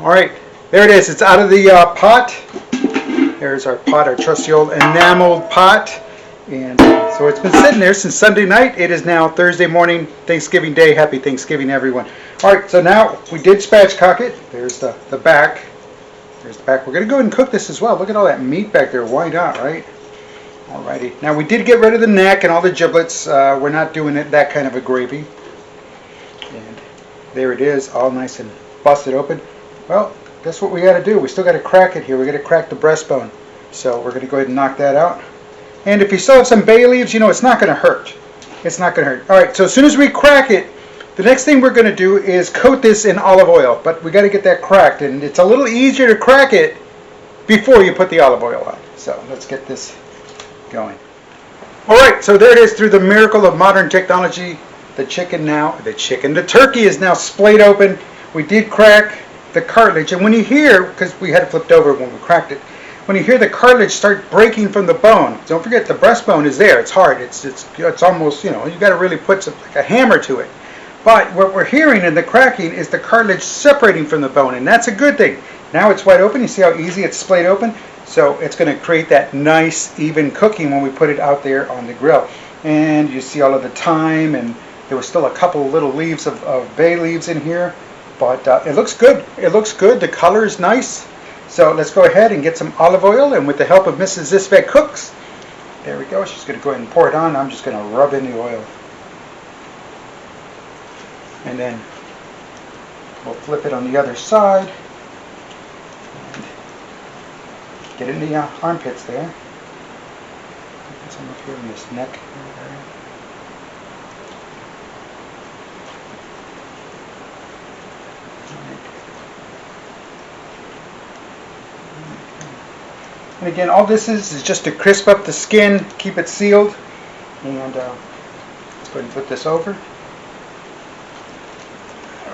All right, there it is. It's out of the pot. There's our pot, our trusty old enameled pot. And so it's been sitting there since Sunday night. It is now Thursday morning, Thanksgiving Day. Happy Thanksgiving, everyone. All right, so now we did spatchcock it. There's the back. There's the back. We're going to go ahead and cook this as well. Look at all that meat back there. Why not, right? Alrighty. Now we did get rid of the neck and all the giblets. We're not doing it that kind of a gravy. And there it is, all nice and busted open. Well, guess what we got to do? We still got to crack it here. We got to crack the breastbone. So we're going to go ahead and knock that out. And if you still have some bay leaves, you know it's not going to hurt. It's not going to hurt. All right. So as soon as we crack it, the next thing we're going to do is coat this in olive oil. But we got to get that cracked, and it's a little easier to crack it before you put the olive oil on. So let's get this going. All right. So there it is. Through the miracle of modern technology, the turkey is now splayed open. We did crack the cartilage, and when you hear, because we had it flipped over when we cracked it, when you hear the cartilage start breaking from the bone, don't forget the breastbone is there. It's hard. It's almost, you got to really put like a hammer to it. But what we're hearing in the cracking is the cartilage separating from the bone, and that's a good thing. Now it's wide open. You see how easy it's splayed open? So it's going to create that nice even cooking when we put it out there on the grill. And you see all of the thyme, and there was still a couple little leaves of bay leaves in here. But it looks good. It looks good. The color is nice. So let's go ahead and get some olive oil, and with the help of Mrs. Zisvek Cooks, there we go. She's going to go ahead and pour it on. I'm just going to rub in the oil. And then we'll flip it on the other side. And get in the armpits there. Get some up here in this neck area. And again, all this is just to crisp up the skin, keep it sealed. And let's go ahead and put this over.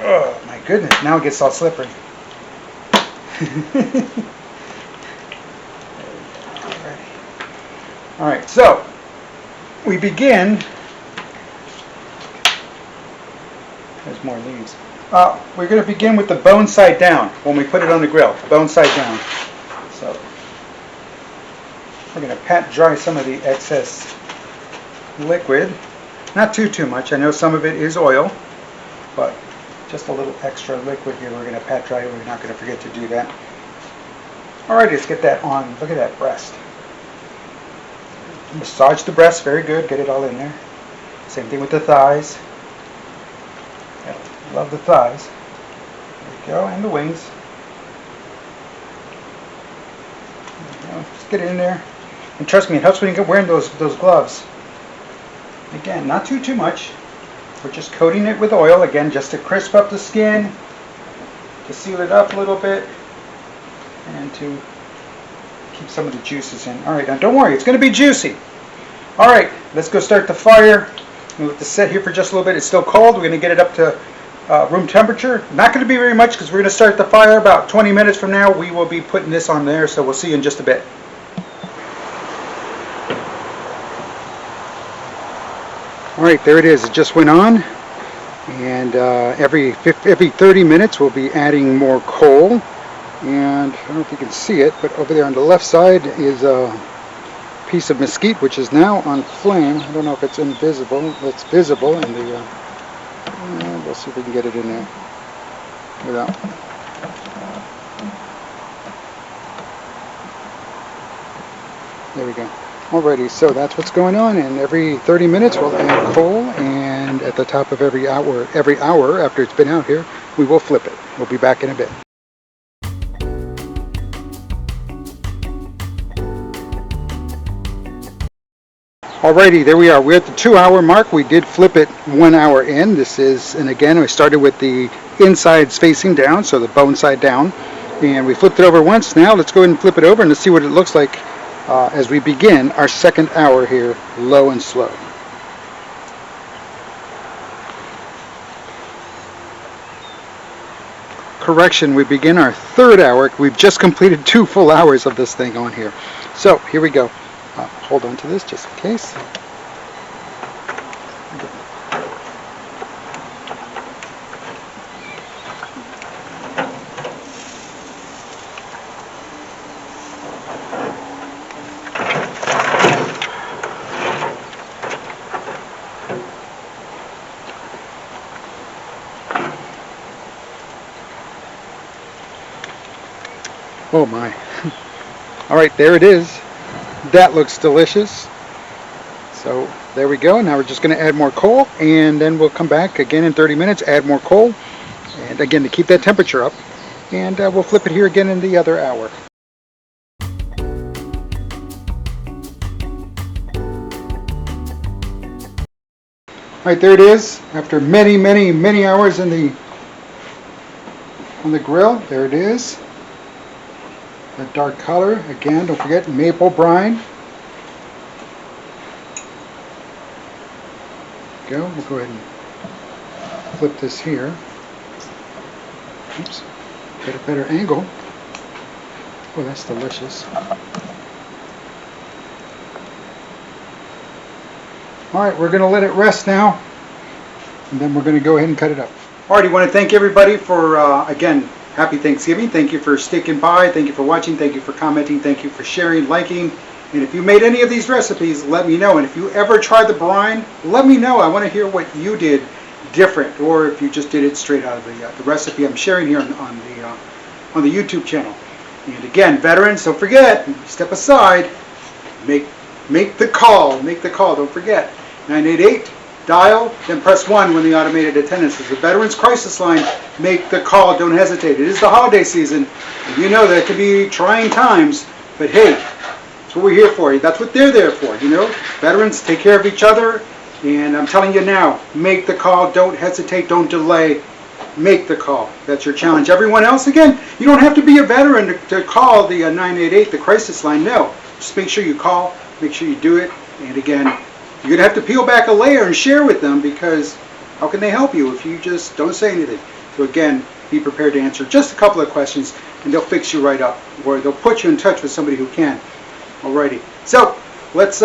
Oh my goodness, now it gets all slippery. Alright, so we begin. There's more leaves. We're going to begin with the bone side down when we put it on the grill. Bone side down. So we're going to pat dry some of the excess liquid. Not too much. I know some of it is oil, but just a little extra liquid here. We're going to pat dry. We're not going to forget to do that. Alright, let's get that on. Look at that breast. Massage the breast. Very good. Get it all in there. Same thing with the thighs. Love the thighs. There we go. And the wings. There we go. Just get it in there. And trust me, it helps when you get wearing those gloves. Again, not too much. We're just coating it with oil, again, just to crisp up the skin, to seal it up a little bit, and to keep some of the juices in. All right, now don't worry, it's going to be juicy. All right, let's go start the fire. We'll let this sit here for just a little bit. It's still cold. We're going to get it up to room temperature. Not going to be very much because we're going to start the fire about 20 minutes from now. We will be putting this on there, so we'll see you in just a bit. Alright, there it is. It just went on, and every 30 minutes we'll be adding more coal. And I don't know if you can see it, but over there on the left side is a piece of mesquite, which is now on flame. I don't know if it's invisible. It's visible in the we'll see if we can get it in there without. There we go. Alrighty, so that's what's going on, and every 30 minutes we'll add coal, and at the top of every hour after it's been out here, we will flip it. We'll be back in a bit. Alrighty, there we are. We're at the 2-hour mark. We did flip it 1 hour in. This is, and again, we started with the insides facing down, so the bone side down, and we flipped it over once. Now let's go ahead and flip it over and let's see what it looks like as we begin our 2nd hour here, low and slow. Correction, we begin our 3rd hour. We've just completed 2 full hours of this thing on here. So here we go. Hold on to this just in case. Oh my. All right, there it is. That looks delicious. So there we go. Now we're just going to add more coal, and then we'll come back again in 30 minutes, add more coal, and again to keep that temperature up. And we'll flip it here again in the other hour. All right, there it is. After many hours on the grill, there it is. The dark color. Again, don't forget maple brine. Go. We'll go ahead and flip this here. Oops. Get a better angle. Oh, that's delicious. Alright, we're going to let it rest now, and then we're going to go ahead and cut it up. Alright, I want to thank everybody for, again, happy Thanksgiving. Thank you for sticking by. Thank you for watching. Thank you for commenting. Thank you for sharing, liking. And if you made any of these recipes, let me know. And if you ever tried the brine, let me know. I want to hear what you did different, or if you just did it straight out of the recipe I'm sharing here on the YouTube channel. And again, veterans, don't forget, step aside, make the call. Make the call. Don't forget. 988, dial, then press 1 when the automated attendance is the Veterans Crisis Line. Make the call. Don't hesitate. It is the holiday season, and you know that it can be trying times, but hey, that's what we're here for. That's what they're there for, you know. Veterans, take care of each other, and I'm telling you now, make the call. Don't hesitate. Don't delay. Make the call. That's your challenge. Everyone else, again, you don't have to be a veteran to call the 988, the crisis line. No. Just make sure you call. Make sure you do it. And again, you're going to have to peel back a layer and share with them, because how can they help you if you just don't say anything? So again, be prepared to answer just a couple of questions, and they'll fix you right up, or they'll put you in touch with somebody who can. Alrighty. So let's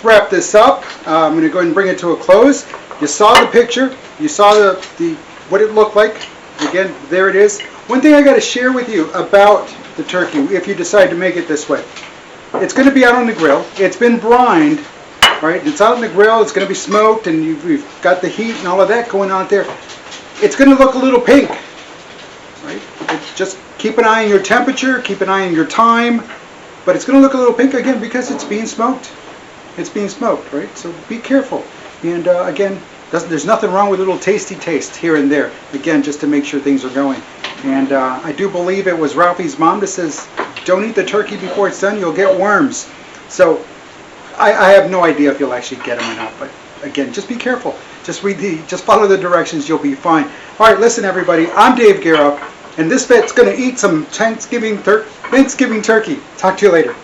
wrap this up. I'm going to go ahead and bring it to a close. You saw the picture. You saw the what it looked like. Again, there it is. One thing I got to share with you about the turkey, if you decide to make it this way. It's going to be out on the grill. It's been brined, right? It's out on the grill. It's going to be smoked, and you've got the heat and all of that going on there. It's going to look a little pink, right? Just keep an eye on your temperature, keep an eye on your time, but it's going to look a little pink again because it's being smoked. It's being smoked, right? So be careful. And again, there's nothing wrong with a little tasty taste here and there. Again, just to make sure things are going. And I do believe it was Ralphie's mom that says, don't eat the turkey before it's done, you'll get worms. So I have no idea if you'll actually get them or not. But again, just be careful. Just follow the directions, you'll be fine. All right, listen everybody, I'm Dave Guerra, and this vet's going to eat some Thanksgiving turkey. Talk to you later.